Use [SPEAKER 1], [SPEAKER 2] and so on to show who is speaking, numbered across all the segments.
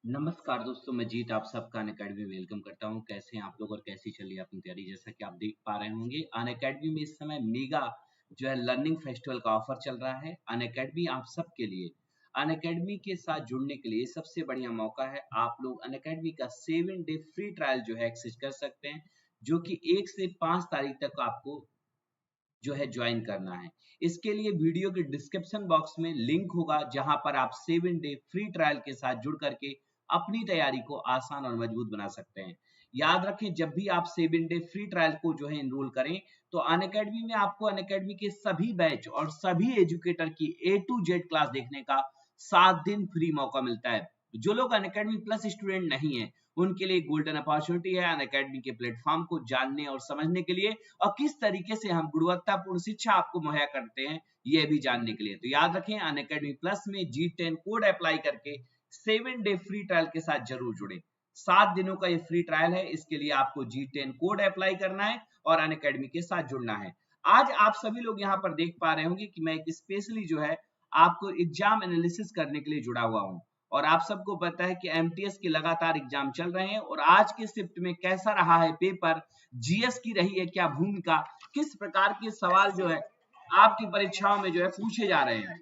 [SPEAKER 1] नमस्कार दोस्तों, मैं जीत आप सबका अनअकैडमी में वेलकम करता हूं। कैसे हैं आप लोग और कैसी चल रही है अपनी तैयारी? जैसा कि आप देख पा रहे होंगे, अनअकैडमी में इस समय मेगा जो है लर्निंग फेस्टिवल का ऑफर चल रहा है। अनअकैडमी आप सबके लिए, अनअकैडमी के साथ जुड़ने के लिए सबसे बढ़िया मौका है। आप लोग अनअकैडमी का 7 डे फ्री ट्रायल जो है एक्सेस कर सकते हैं, जो कि 1 से 5 तारीख तक आपको जो है ज्वाइन करना है। इसके लिए वीडियो के डिस्क्रिप्शन बॉक्स में लिंक होगा, जहां पर आप 7 डे फ्री ट्रायल के साथ जुड़ करके अपनी तैयारी को आसान और मजबूत बना सकते हैं। याद रखें, जब भी आप 7 डे फ्री ट्रायल को जो है एनरोल करें, तो अनअकैडमी में आपको अनअकैडमी के सभी बैच और सभी एजुकेटर की A to Z क्लास देखने का 7 दिन फ्री मौका मिलता है। जो लोग अनअकैडमी प्लस स्टूडेंट नहीं है, उनके लिए गोल्डन अपॉर्चुनिटी है अनअकैडमी के प्लेटफॉर्म को जानने और समझने के लिए, और किस तरीके से हम गुणवत्तापूर्ण शिक्षा आपको मुहैया करते हैं ये भी जानने के लिए। तो याद रखें, अनअकैडमी प्लस में G10 कोड अप्लाई करके 7 डे फ्री ट्रायल के साथ जरूर जुड़े। 7 दिनों का ये फ्री ट्रायल है, इसके लिए आपको G10 कोड अप्लाई करना है और अनअकैडमी के साथ जुड़ना है। आज आप सभी लोग यहाँ पर देख पा रहे होंगे कि मैं एक स्पेशली जो है आपको एग्जाम एनालिसिस करने के लिए जुड़ा हुआ हूँ। और आप सबको पता है कि एमटीएस के लगातार एग्जाम चल रहे हैं, और आज के शिफ्ट में कैसा रहा है पेपर, जीएस की रही है क्या भूमिका, किस प्रकार के सवाल जो है आपकी परीक्षाओं में जो है पूछे जा रहे हैं,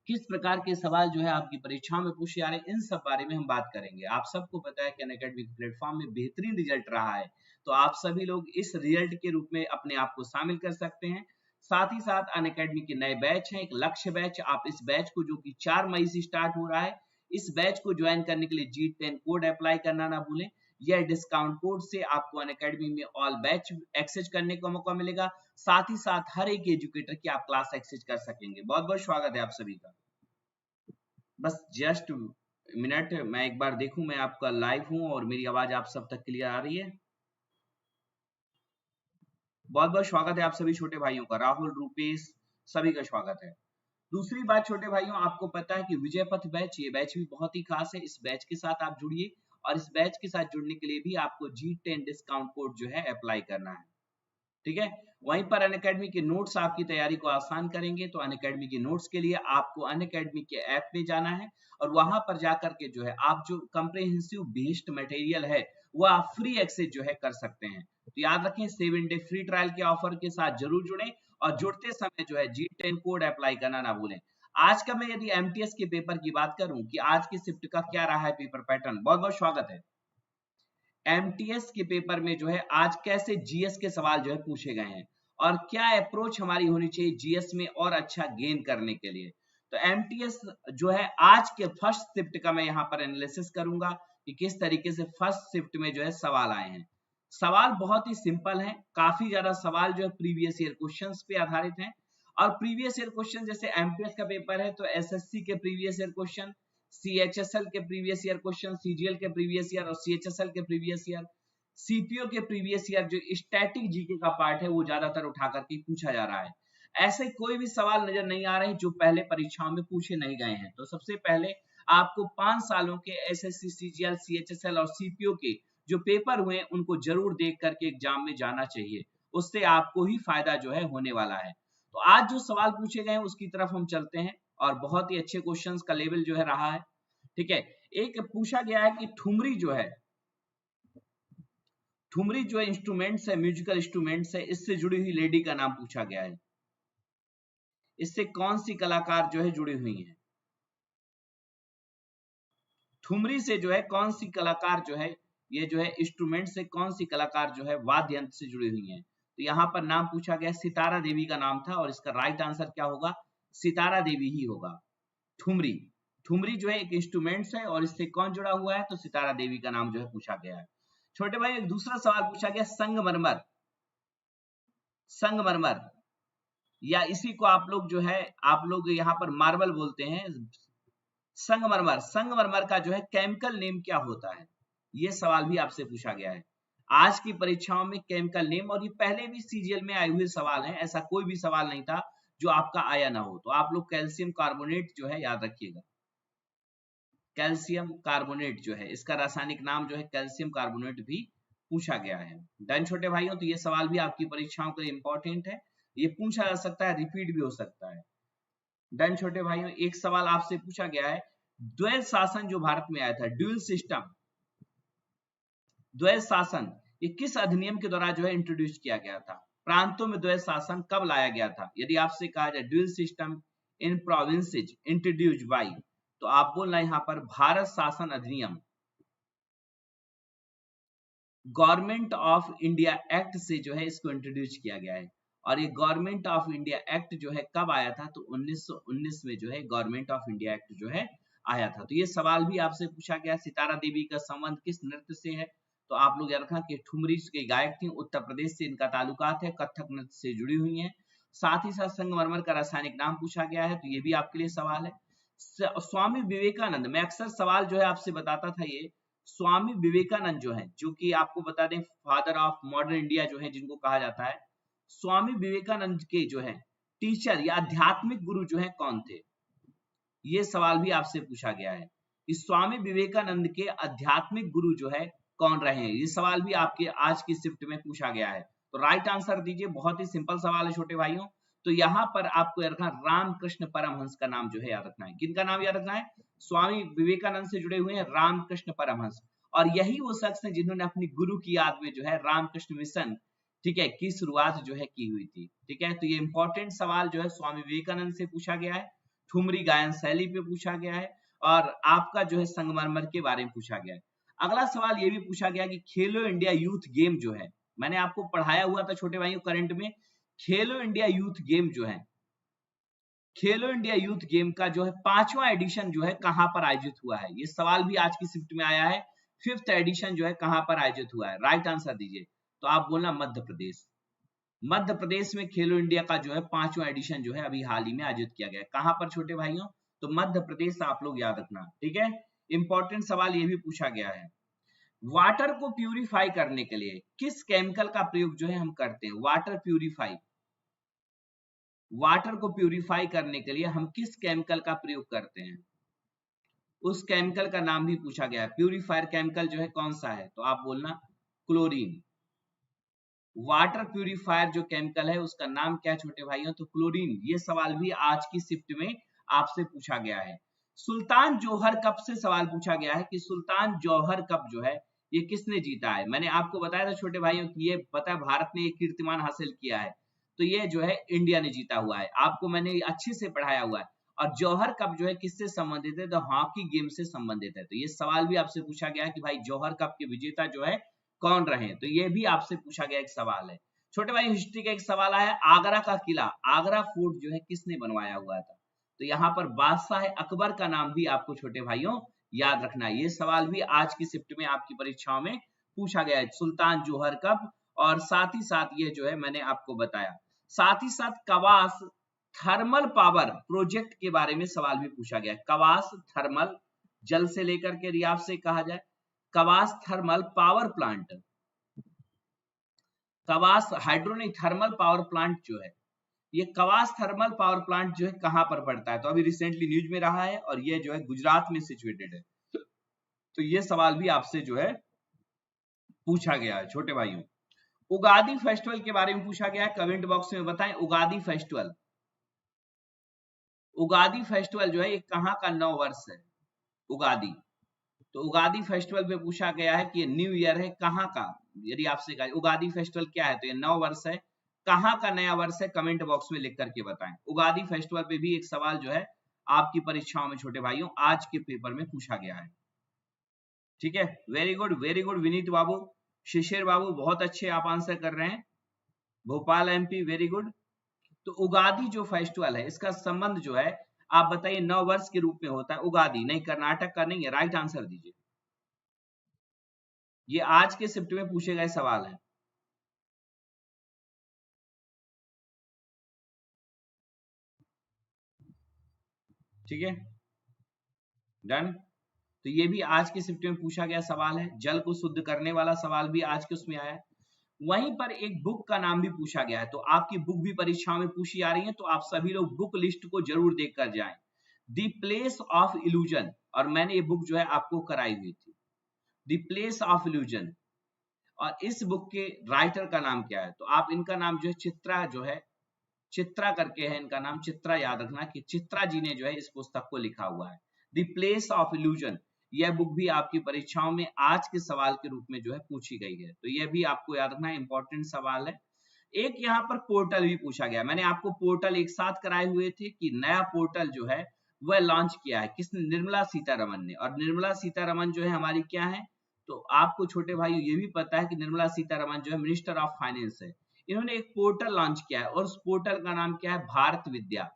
[SPEAKER 1] किस प्रकार के सवाल जो है आपकी परीक्षाओं में पूछे जा रहे हैं, इन सब बारे में हम बात करेंगे। आप सबको पता है कि अनअकैडमी प्लेटफॉर्म में बेहतरीन रिजल्ट रहा है, तो आप सभी लोग इस रिजल्ट के रूप में अपने आप को शामिल कर सकते हैं। साथ ही साथ अनअकैडमी के नए बैच हैं, एक लक्ष्य बैच। आप इस बैच को, जो कि 4 मई से स्टार्ट हो रहा है, इस बैच को ज्वाइन करने के लिए G10 कोड अप्लाई करना ना भूलें। यह डिस्काउंट कोड से आपको अनअकैडमी में ऑल बैच एक्सेस करने का मौका मिलेगा। साथ ही साथ हर एक एजुकेटर की आप क्लास एक्सेस कर सकेंगे। बहुत बहुत स्वागत है आप सभी का। बस जस्ट मिनट, मैं एक बार देखूं मैं आपका लाइव हूं और मेरी आवाज आप सब तक क्लियर आ रही है। बहुत बहुत स्वागत है आप सभी छोटे भाइयों का, राहुल, रूपेश, सभी का स्वागत है। दूसरी बात छोटे भाइयों, आपको पता है कि विजय पथ बैच, ये बैच भी बहुत ही खास है। इस बैच के साथ आप जुड़िए, और इस बैच के साथ जुड़ने के लिए भी आपको G10 डिस्काउंट कोड जो है अप्लाई करना है। ठीक है, वहीं पर अनअकैडमी के नोट्स आपकी तैयारी को आसान करेंगे। तो अनअकैडमी के नोट्स के लिए आपको अनअकैडमी के ऐप में जाना है, और वहां पर जाकर के जो है आप जो कंप्रिहेंसिव बेस्ड मटेरियल है वो आप फ्री एक्सेस जो है कर सकते हैं। तो याद रखें, 7 डे फ्री ट्रायल के ऑफर के साथ जरूर जुड़ें, और जुड़ते समय जो है G10 कोड अप्लाई करना ना भूलें। आज का मैं यदि एमटीएस के पेपर की बात करूं कि आज की शिफ्ट का क्या रहा है पेपर पैटर्न, बहुत बहुत स्वागत है। एमटीएस के पेपर में जो है आज कैसे जीएस के सवाल जो है पूछे गए हैं, और क्या अप्रोच हमारी होनी चाहिए जीएस में और अच्छा गेन करने के लिए। तो एमटीएस जो है आज के फर्स्ट शिफ्ट का मैं यहाँ पर एनालिसिस करूंगा कि किस तरीके से फर्स्ट शिफ्ट में जो है सवाल आए हैं। सवाल बहुत ही सिंपल है, काफी ज्यादा सवाल जो है प्रीवियस ईयर क्वेश्चंस पे आधारित हैं। और प्रीवियस ईयर क्वेश्चन, जैसे एमटीएस का पेपर है तो एसएससी के प्रीवियस ईयर क्वेश्चन, सीएचएसएल के प्रीवियस ईयर क्वेश्चन, सीजीएल के प्रीवियस ईयर और सीएचएसएल के प्रीवियस ईयर, सीपीओ के प्रीवियस ईयर, जो स्टैटिक जीके का पार्ट है वो ज्यादातर उठा करके पूछा जा रहा है। ऐसे कोई भी सवाल नजर नहीं आ रहे जो पहले परीक्षाओं में पूछे नहीं गए हैं। तो सबसे पहले आपको 5 सालों के एसएससी, सीजीएल, सीएचएसएल और सीपीओ के जो पेपर हुए उनको जरूर देख करके एग्जाम में जाना चाहिए, उससे आपको ही फायदा जो है होने वाला है। तो आज जो सवाल पूछे गए हैं उसकी तरफ हम चलते हैं, और बहुत ही अच्छे क्वेश्चंस का लेवल जो है रहा है। ठीक है, एक पूछा गया है कि ठुमरी जो है, ठुमरी जो इंस्ट्रूमेंट्स है, म्यूजिकल इंस्ट्रूमेंट्स है, इससे जुड़ी हुई लेडी का नाम पूछा गया है। इससे कौन सी कलाकार जो है जुड़ी हुई है? ठुमरी से जो है कौन सी कलाकार जो है, ये जो है इंस्ट्रूमेंट से कौन सी कलाकार जो है वाद्य यंत्र से जुड़ी हुई है? तो यहाँ पर नाम पूछा गया, सितारा देवी का नाम था, और इसका राइट आंसर क्या होगा? सितारा देवी ही होगा। ठुमरी, ठुमरी जो है एक इंस्ट्रूमेंट्स है, और इससे कौन जुड़ा हुआ है? तो सितारा देवी का नाम जो है पूछा गया है। छोटे भाई, एक दूसरा सवाल पूछा गया, संगमरमर, संगमरमर, या इसी को आप लोग जो है, आप लोग यहाँ पर मार्बल बोलते हैं, संगमरमर, संगमरमर का जो है केमिकल नेम क्या होता है? ये सवाल भी आपसे पूछा गया है आज की परीक्षाओं में, केमिकल नेम। और ये पहले भी सीजीएल में आए हुए सवाल हैं, ऐसा कोई भी सवाल नहीं था जो आपका आया ना हो। तो आप लोग कैल्शियम कार्बोनेट जो है याद रखिएगा, कैल्शियम कार्बोनेट जो है इसका रासायनिक नाम जो है कैल्शियम कार्बोनेट भी पूछा गया है। डन छोटे भाइयों, तो ये सवाल भी आपकी परीक्षाओं के लिए इंपॉर्टेंट है, ये पूछा जा सकता है, रिपीट भी हो सकता है। डन छोटे भाइयों, एक सवाल आपसे पूछा गया है द्वैध शासन जो भारत में आया था, ड्यूल सिस्टम, द्वैध शासन, ये किस अधिनियम के द्वारा जो है इंट्रोड्यूस किया गया था? प्रांतों में द्वैध शासन कब लाया गया था? यदि आपसे कहा जाए dual system in provinces introduced by, तो आप बोलना यहाँ पर भारत शासन अधिनियम, गवर्नमेंट ऑफ इंडिया एक्ट से जो है इसको इंट्रोड्यूस किया गया है। और ये गवर्नमेंट ऑफ इंडिया एक्ट जो है कब आया था? तो 1919 में जो है गवर्नमेंट ऑफ इंडिया एक्ट जो है आया था। तो ये सवाल भी आपसे पूछा गया, सितारा देवी का संबंध किस नृत्य से है? तो आप लोग याद रखना कि ठुमरी के गायक थी, उत्तर प्रदेश से इनका ताल्लुकात है, कथक नृत्य से जुड़ी हुई है। साथ ही साथ संगमरमर का रासायनिक नाम पूछा गया है, तो ये भी आपके लिए सवाल है। स्वामी विवेकानंद, मैं अक्सर सवाल जो है आपसे बताता था, ये स्वामी विवेकानंद जो है, जो कि आपको बता दें फादर ऑफ मॉडर्न इंडिया जो है जिनको कहा जाता है, स्वामी विवेकानंद के जो है टीचर या आध्यात्मिक गुरु जो है कौन थे? ये सवाल भी आपसे पूछा गया है कि स्वामी विवेकानंद के आध्यात्मिक गुरु जो है कौन रहे हैं। ये सवाल भी आपके आज की शिफ्ट में पूछा गया है, तो राइट आंसर दीजिए। बहुत ही सिंपल सवाल है छोटे भाइयों। तो यहाँ पर आपको याद रखना रामकृष्ण परमहंस का नाम जो है याद रखना है। किनका नाम याद रखना है? स्वामी विवेकानंद से जुड़े हुए हैं रामकृष्ण परमहंस, और यही वो शख्स हैं जिन्होंने अपनी गुरु की याद में जो है रामकृष्ण मिशन, ठीक है, की शुरुआत जो है की हुई थी। ठीक है, तो ये इंपॉर्टेंट सवाल जो है स्वामी विवेकानंद से पूछा गया है, ठुमरी गायन शैली पे पूछा गया है, और आपका जो है संगमरमर के बारे में पूछा गया है। अगला सवाल ये भी पूछा गया कि खेलो इंडिया यूथ गेम जो है, मैंने आपको पढ़ाया हुआ था छोटे भाइयों करंट में, खेलो इंडिया यूथ गेम जो है, खेलो इंडिया यूथ गेम का जो है 5वां एडिशन जो है कहां पर आयोजित हुआ है? ये सवाल भी आज की शिफ्ट में आया है। 5th एडिशन जो है कहां पर आयोजित हुआ है? राइट आंसर दीजिए। तो आप बोलना मध्य प्रदेश। मध्य प्रदेश में खेलो इंडिया का जो है 5वां एडिशन जो है अभी हाल ही में आयोजित किया गया है। कहां पर छोटे भाइयों? तो मध्य प्रदेश, आप लोग याद रखना। ठीक है, इंपॉर्टेंट सवाल ये भी पूछा गया है। वाटर को प्यूरिफाई करने के लिए किस केमिकल का प्रयोग जो है हम करते हैं? वाटर प्यूरिफाई, वाटर को प्यूरिफाई करने के लिए हम किस केमिकल का प्रयोग करते हैं? उस केमिकल का नाम भी पूछा गया है। प्यूरिफायर केमिकल जो है कौन सा है? तो आप बोलना क्लोरीन। वाटर प्यूरिफायर जो केमिकल है उसका नाम क्या है छोटे भाइयों? तो क्लोरीन। ये सवाल भी आज की शिफ्ट में आपसे पूछा गया है। सुल्तान जौहर कप से सवाल पूछा गया है कि सुल्तान जौहर कप जो है ये किसने जीता है? मैंने आपको बताया था छोटे भाइयों कि ये पता है भारत ने एक कीर्तिमान हासिल किया है, तो ये जो है इंडिया ने जीता हुआ है। आपको मैंने अच्छे से पढ़ाया हुआ है। और जौहर कप जो है किससे संबंधित है? तो हॉकी गेम से संबंधित है। तो ये सवाल भी आपसे पूछा गया है कि भाई जौहर कप के विजेता जो है कौन रहे? तो ये भी आपसे पूछा गया एक सवाल है। छोटे भाई हिस्ट्री का एक सवाल आया, आगरा का किला, आगरा फोर्ट जो है किसने बनवाया हुआ था? तो यहाँ पर बादशाह अकबर का नाम भी आपको छोटे भाइयों याद रखना है। ये सवाल भी आज की शिफ्ट में आपकी परीक्षाओं में पूछा गया है, सुल्तान जौहर कप। और साथ ही साथ ये जो है मैंने आपको बताया, साथ ही साथ कवास थर्मल पावर प्रोजेक्ट के बारे में सवाल भी पूछा गया है। कवास थर्मल, जल से लेकर के रियाब से कहा जाए, Kawas thermal power plant, Kawas hydro नहीं, थर्मल पावर प्लांट जो है, ये कवास थर्मल पावर प्लांट जो है कहां पर पड़ता है? तो अभी रिसेंटली न्यूज में रहा है, और ये जो है गुजरात में सिचुएटेड है। तो ये सवाल भी आपसे जो है पूछा गया है छोटे भाइयों। उगादी फेस्टिवल के बारे में पूछा गया है, कमेंट बॉक्स में बताएं। उगादी फेस्टिवल, उगादी फेस्टिवल जो है ये कहां का नव वर्ष है? उगादी, तो उगादी फेस्टिवल पे पूछा गया है कि ये न्यू ईयर है कहां का? यदि आपसे कहा उगादी फेस्टिवल क्या है, तो ये नव वर्ष है, कहां का नया वर्ष है? कमेंट बॉक्स में लिख करके बताएं। उगादी फेस्टिवल पे भी एक सवाल जो है आपकी परीक्षाओं में छोटे भाइयों आज के पेपर में पूछा गया है। ठीक है, वेरी गुड विनीत बाबू, शिशिर बाबू, बहुत अच्छे आप आंसर कर रहे हैं। Bhopal MP, very good. तो उगादी जो फेस्टिवल है इसका संबंध जो है आप बताइए नव वर्ष के रूप में होता है। उगादी नहीं, कर्नाटक का नहीं है। राइट आंसर दीजिए। ये आज के शिफ्ट में पूछे गए सवाल है। ठीक है, डन। तो ये भी आज के शिफ्ट में पूछा गया सवाल है। जल को शुद्ध करने वाला सवाल भी आज के उसमें आया है। वहीं पर एक बुक का नाम भी पूछा गया है, तो आपकी बुक भी परीक्षाओं में पूछी जा रही है, तो आप सभी लोग बुक लिस्ट को जरूर देख कर जाएं। द प्लेस ऑफ इल्यूजन, और मैंने ये बुक जो है आपको कराई हुई थी, द प्लेस ऑफ इल्यूजन। और इस बुक के राइटर का नाम क्या है? तो आप इनका नाम जो है चित्रा जो है, चित्रा करके है इनका नाम, चित्रा याद रखना कि चित्रा जी ने जो है इस पुस्तक को लिखा हुआ है। द प्लेस ऑफ इल्यूजन, यह बुक भी आपकी परीक्षाओं में आज के सवाल के रूप में जो है पूछी गई है, तो यह भी आपको याद रखना इंपॉर्टेंट सवाल है। एक यहाँ पर पोर्टल भी पूछा गया, मैंने आपको पोर्टल एक साथ कराए हुए थे कि नया पोर्टल जो है वह लॉन्च किया है किसने, निर्मला सीतारमन ने। और निर्मला सीतारमन जो है हमारी क्या है, तो आपको छोटे भाई ये भी पता है कि निर्मला सीतारमन जो है मिनिस्टर ऑफ फाइनेंस है। इन्होंने एक पोर्टल लॉन्च किया है और उस पोर्टल का नाम क्या है, भारत विद्या।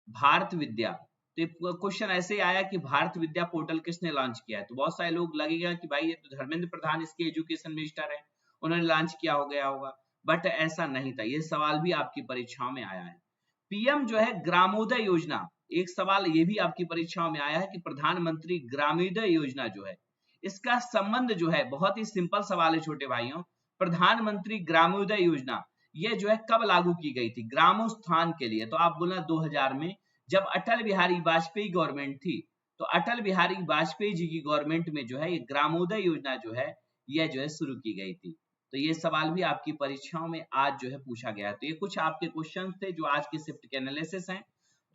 [SPEAKER 1] भारत विद्या, तो क्वेश्चन ऐसे आया कि भारत विद्या पोर्टल किसने लॉन्च किया है, तो बहुत सारे लोग लगेगा कि भाई ये तो धर्मेंद्र प्रधान इसके एजुकेशन मिनिस्टर है, उन्होंने लॉन्च किया हो गया होगा, बट ऐसा नहीं था। ये सवाल भी आपकी परीक्षाओं में आया है। पीएम जो है ग्रामोदय योजना, एक सवाल ये भी आपकी परीक्षाओं में आया है कि प्रधानमंत्री ग्रामोदय योजना जो है इसका संबंध जो है, बहुत ही सिंपल सवाल है छोटे भाइयों, प्रधानमंत्री ग्रामोदय योजना ये जो है कब लागू की गई थी ग्रामोत्थान के लिए, तो आप बोलना 2000 में, जब अटल बिहारी वाजपेयी गवर्नमेंट थी, तो अटल बिहारी वाजपेयी जी की गवर्नमेंट में जो है ये ग्रामोदय योजना जो है यह जो है शुरू की गई थी। तो ये सवाल भी आपकी परीक्षाओं में आज जो है पूछा गया है। तो ये कुछ आपके क्वेश्चन थे जो आज के शिफ्ट के एनालिसिस हैं।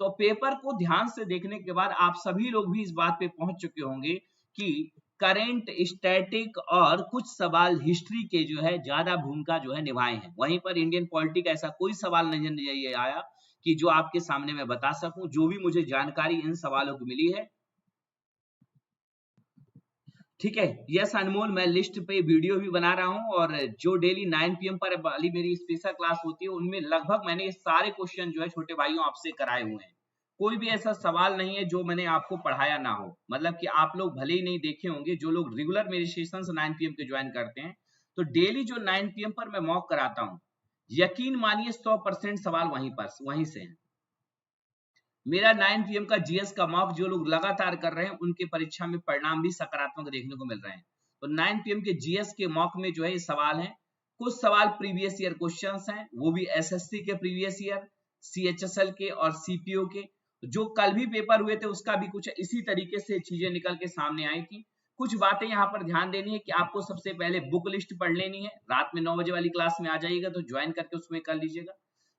[SPEAKER 1] तो पेपर को ध्यान से देखने के बाद आप सभी लोग भी इस बात पे पहुंच चुके होंगे कि करंट, स्टैटिक और कुछ सवाल हिस्ट्री के जो है ज्यादा भूमिका जो है निभाए हैं। वहीं पर इंडियन पॉलिटिक्स ऐसा कोई सवाल नहीं आया कि जो आपके सामने मैं बता सकूं। जो भी मुझे जानकारी इन सवालों की मिली है, ठीक है, यस अनमोल, मैं लिस्ट पे वीडियो भी बना रहा हूं और जो डेली 9 PM पर वाली मेरी स्पेशल क्लास होती है उनमें लगभग मैंने ये सारे क्वेश्चन जो है छोटे भाइयों आपसे कराए हुए हैं। कोई भी ऐसा सवाल नहीं है जो मैंने आपको पढ़ाया ना हो, मतलब कि आप लोग भले ही नहीं देखे होंगे, जो लोग रेगुलर मेरे सेशन 9 PM के ज्वाइन करते हैं, तो डेली जो 9 PM पर मैं मॉक कराता हूँ, यकीन मानिए 100% सवाल वहीं से है। मेरा 9 PM का जीएस का मॉक जो लोग लगातार कर रहे हैं उनके परीक्षा में परिणाम भी सकारात्मक देखने को मिल रहे हैं। तो 9 PM के जीएस के मॉक में जो है ये सवाल है, कुछ सवाल प्रीवियस ईयर क्वेश्चंस हैं, वो भी एसएससी के प्रीवियस ईयर, सीएचएसएल के और सीपीओ के। जो कल भी पेपर हुए थे उसका भी कुछ इसी तरीके से चीजें निकल के सामने आई थी। कुछ बातें यहाँ पर ध्यान देनी है कि आपको सबसे पहले बुक लिस्ट पढ़ लेनी है, रात में 9 बजे वाली क्लास में आ जाइएगा तो ज्वाइन करके उसमें कर लीजिएगा।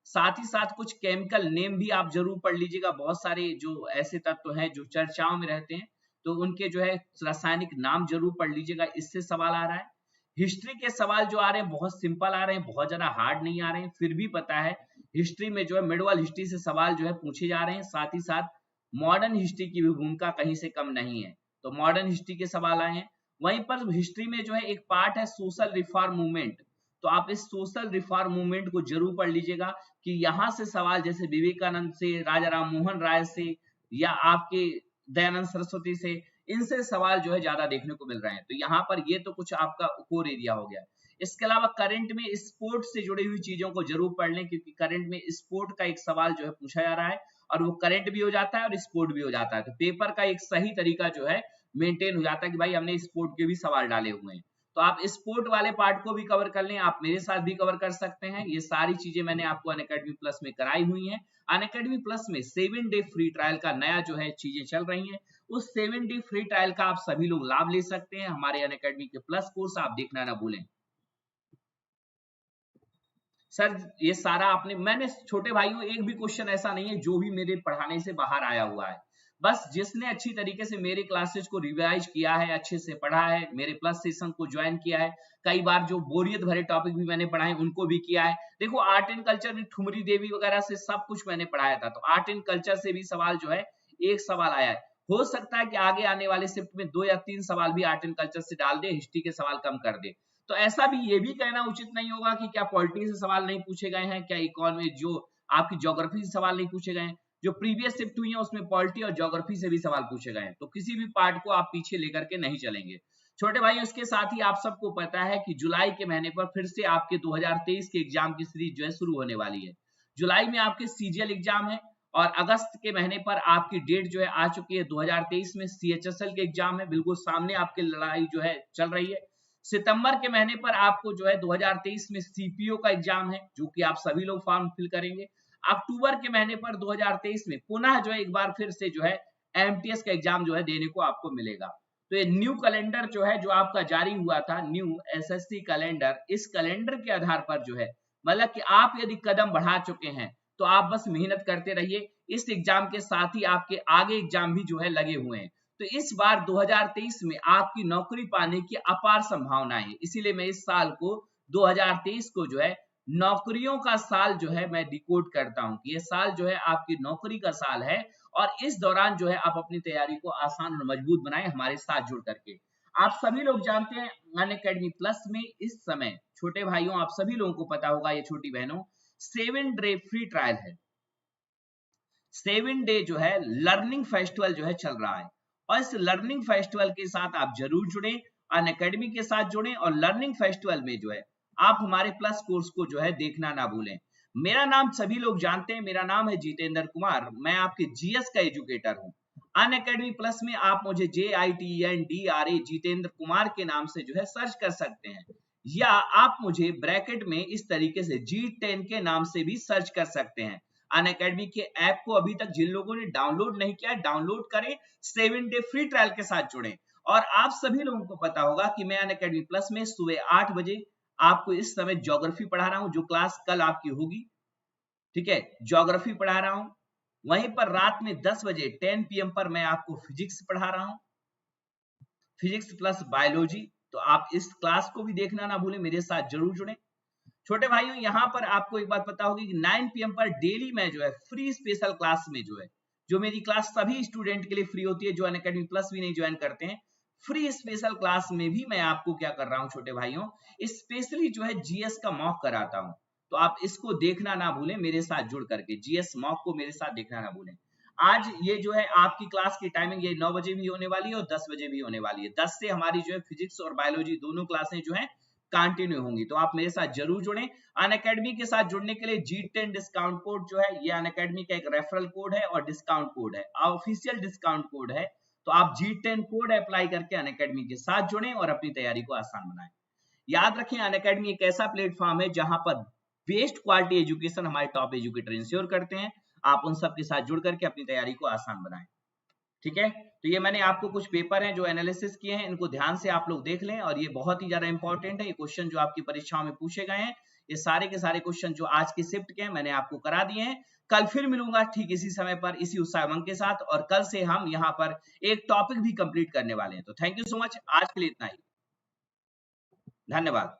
[SPEAKER 1] साथ ही साथ कुछ केमिकल नेम भी आप जरूर पढ़ लीजिएगा, बहुत सारे जो ऐसे तत्व हैं जो चर्चाओं में रहते हैं, तो उनके जो है रासायनिक नाम जरूर पढ़ लीजिएगा, इससे सवाल आ रहा है। हिस्ट्री के सवाल जो आ रहे हैं बहुत सिंपल आ रहे हैं, बहुत ज्यादा हार्ड नहीं आ रहे हैं, फिर भी पता है हिस्ट्री में जो है मिडवल हिस्ट्री से सवाल जो है पूछे जा रहे हैं। साथ ही साथ मॉडर्न हिस्ट्री की भी भूमिका कहीं से कम नहीं है, तो मॉडर्न हिस्ट्री के सवाल आए हैं। वहीं पर हिस्ट्री में जो है एक पार्ट है सोशल रिफॉर्म मूवमेंट, तो आप इस सोशल रिफॉर्म मूवमेंट को जरूर पढ़ लीजिएगा कि यहाँ से सवाल जैसे विवेकानंद से, राजा राम मोहन राय से या आपके दयानंद सरस्वती से, इनसे सवाल जो है ज्यादा देखने को मिल रहे हैं। तो यहाँ पर ये तो कुछ आपका कोर एरिया हो गया। इसके अलावा करंट में स्पोर्ट से जुड़ी हुई चीजों को जरूर पढ़ लें, क्योंकि करंट में स्पोर्ट का एक सवाल जो है पूछा जा रहा है और वो करंट भी हो जाता है और स्पोर्ट भी हो जाता है। तो पेपर का एक सही तरीका जो है मेंटेन हो जाता है कि भाई हमने स्पोर्ट के भी सवाल डाले हुए हैं। तो आप स्पोर्ट वाले पार्ट को भी कवर कर लें, आप मेरे साथ भी कवर कर सकते हैं। ये सारी चीजें मैंने आपको अनअकैडमी प्लस में कराई हुई हैं। अनअकैडमी प्लस में 7 डे फ्री ट्रायल का नया जो है चीजें चल रही हैं, उस 7 डे फ्री ट्रायल का आप सभी लोग लाभ ले सकते हैं। हमारे अनअकैडमी के प्लस कोर्स आप देखना ना भूलें। सर ये सारा आपने, मैंने छोटे भाइयों एक भी क्वेश्चन ऐसा नहीं है जो भी मेरे पढ़ाने से बाहर आया हुआ है, बस जिसने अच्छी तरीके से मेरे क्लासेस को रिवाइज किया है, अच्छे से पढ़ा है, मेरे प्लस सेशन को ज्वाइन किया है, कई बार जो बोरियत भरे टॉपिक भी मैंने पढ़ाए उनको भी किया है। देखो आर्ट एंड कल्चर में ठुमरी देवी वगैरह से सब कुछ मैंने पढ़ाया था, तो आर्ट एंड कल्चर से भी सवाल जो है एक सवाल आया है। हो सकता है कि आगे आने वाले शिफ्ट में 2 या 3 सवाल भी आर्ट एंड कल्चर से डाल दे, हिस्ट्री के सवाल कम कर दे। तो ऐसा भी ये भी कहना उचित नहीं होगा कि क्या पॉलिटी से सवाल नहीं पूछे गए हैं, क्या इकोनॉमी जो आपकी ज्योग्राफी से सवाल नहीं पूछे गए हैं। जो प्रीवियस शिफ्ट हुई है उसमें पॉलिटी और ज्योग्राफी से भी सवाल पूछे गए हैं, तो किसी भी पार्ट को आप पीछे लेकर के नहीं चलेंगे छोटे भाई। इसके साथ ही आप सबको पता है कि जुलाई के महीने पर फिर से आपके 2023 के एग्जाम की सीरीज जो है शुरू होने वाली है। जुलाई में आपके सीजीएल एग्जाम है और अगस्त के महीने पर आपकी डेट जो है आ चुकी है 2023 में सीएचएसएल के एग्जाम है, बिल्कुल सामने आपकी लड़ाई जो है चल रही है। सितंबर के महीने पर आपको जो है 2023 में सीपीओ का एग्जाम है, जो कि आप सभी लोग फॉर्म फिल करेंगे। अक्टूबर के महीने पर 2023 में पुनः जो है एक बार फिर से जो है एमटीएस का एग्जाम जो है देने को आपको मिलेगा। तो ये न्यू कैलेंडर जो है जो आपका जारी हुआ था, न्यू एसएससी कैलेंडर, इस कैलेंडर के आधार पर जो है मतलब कि आप यदि कदम बढ़ा चुके हैं तो आप बस मेहनत करते रहिए। इस एग्जाम के साथ ही आपके आगे एग्जाम भी जो है लगे हुए हैं। तो इस बार 2023 में आपकी नौकरी पाने की अपार संभावनाएं है, इसीलिए मैं इस साल को 2023 को जो है नौकरियों का साल जो है मैं डिकोड करता हूं कि ये साल जो है आपकी नौकरी का साल है। और इस दौरान जो है आप अपनी तैयारी को आसान और मजबूत बनाएं हमारे साथ जुड़ करके। आप सभी लोग जानते हैं अनअकैडमी प्लस में इस समय छोटे भाइयों, आप सभी लोगों को पता होगा, ये छोटी बहनों, 7 डे फ्री ट्रायल है। 7 डे जो है लर्निंग फेस्टिवल जो है चल रहा है। और इस लर्निंग फेस्टिवल के साथ आप जरूर जुड़े, अनअकैडमी के साथ जुड़े और लर्निंग फेस्टिवल में जो है आप हमारे प्लस कोर्स को जो है देखना ना भूलें। मेरा नाम सभी लोग जानते हैं, मेरा नाम है जितेंद्र कुमार, मैं आपके जीएस का एजुकेटर हूं। अनअकैडमी प्लस में आप मुझे JITENDRA जितेंद्र कुमार के नाम से जो है सर्च कर सकते हैं, या आप मुझे ब्रैकेट में इस तरीके से G10 के नाम से भी सर्च कर सकते हैं। अनअकैडमी के ऐप को अभी तक जिन लोगों ने डाउनलोड नहीं किया, डाउनलोड करें, 7 डे फ्री ट्रायल के साथ जुड़ें। और आप सभी लोगों को पता होगा कि मैं अनअकैडमी प्लस में सुबह 8 बजे आपको इस समय ज्योग्राफी पढ़ा रहा हूं, जो क्लास कल आपकी होगी, ठीक है, ज्योग्राफी पढ़ा रहा हूं। वहीं पर रात में 10 बजे 10 PM पर मैं आपको फिजिक्स पढ़ा रहा हूं, फिजिक्स प्लस बायोलॉजी। तो आप इस क्लास को भी देखना ना भूलें, मेरे साथ जरूर जुड़ें। छोटे भाइयों, यहाँ पर आपको एक बात पता होगी कि 9 PM पर डेली मैं जो है फ्री स्पेशल क्लास में जो है, जो मेरी क्लास सभी स्टूडेंट के लिए फ्री होती है जो अनअकैडमी प्लस भी नहीं ज्वाइन करते हैं, फ्री स्पेशल क्लास में भी मैं आपको क्या कर रहा हूँ छोटे भाइयों, स्पेशली जो है जीएस का मॉक कराता हूँ। तो आप इसको देखना ना भूलें, मेरे साथ जुड़ करके जीएस मॉक को मेरे साथ देखना ना भूलें। आज ये जो है आपकी क्लास की टाइमिंग ये 9 बजे भी होने वाली है और 10 बजे भी होने वाली है। 10 से हमारी जो है फिजिक्स और बायोलॉजी दोनों क्लासें जो है कंटिन्यू होंगी। तो आप मेरे साथ जरूर जुड़ें। अनअकैडमी के साथ जुड़ने के लिए G10 डिस्काउंट कोड जो है, ये अनअकैडमी का एक रेफरल कोड है और डिस्काउंट कोड है, ऑफिशियल डिस्काउंट कोड है। तो आप G10 कोड अप्लाई करके अनअकैडमी के साथ जुड़ें और अपनी तैयारी को आसान बनाएं। याद रखें, अनअकैडमी एक ऐसा प्लेटफॉर्म है जहां पर बेस्ट क्वालिटी एजुकेशन हमारे टॉप एजुकेटर इंश्योर करते हैं। आप उन सब के साथ जुड़ करके अपनी तैयारी को आसान बनाएं, ठीक है। तो ये मैंने आपको कुछ पेपर हैं जो एनालिसिस किए हैं, इनको ध्यान से आप लोग देख लें, और ये बहुत ही ज्यादा इंपॉर्टेंट है। ये क्वेश्चन जो आपकी परीक्षाओं में पूछे गए हैं, ये सारे के सारे क्वेश्चन जो आज की शिफ्ट के हैं मैंने आपको करा दिए हैं। कल फिर मिलूंगा ठीक इसी समय पर इसी उत्साह उमंग के साथ, और कल से हम यहाँ पर एक टॉपिक भी कंप्लीट करने वाले हैं। तो थैंक यू सो मच, आज के लिए इतना ही, धन्यवाद।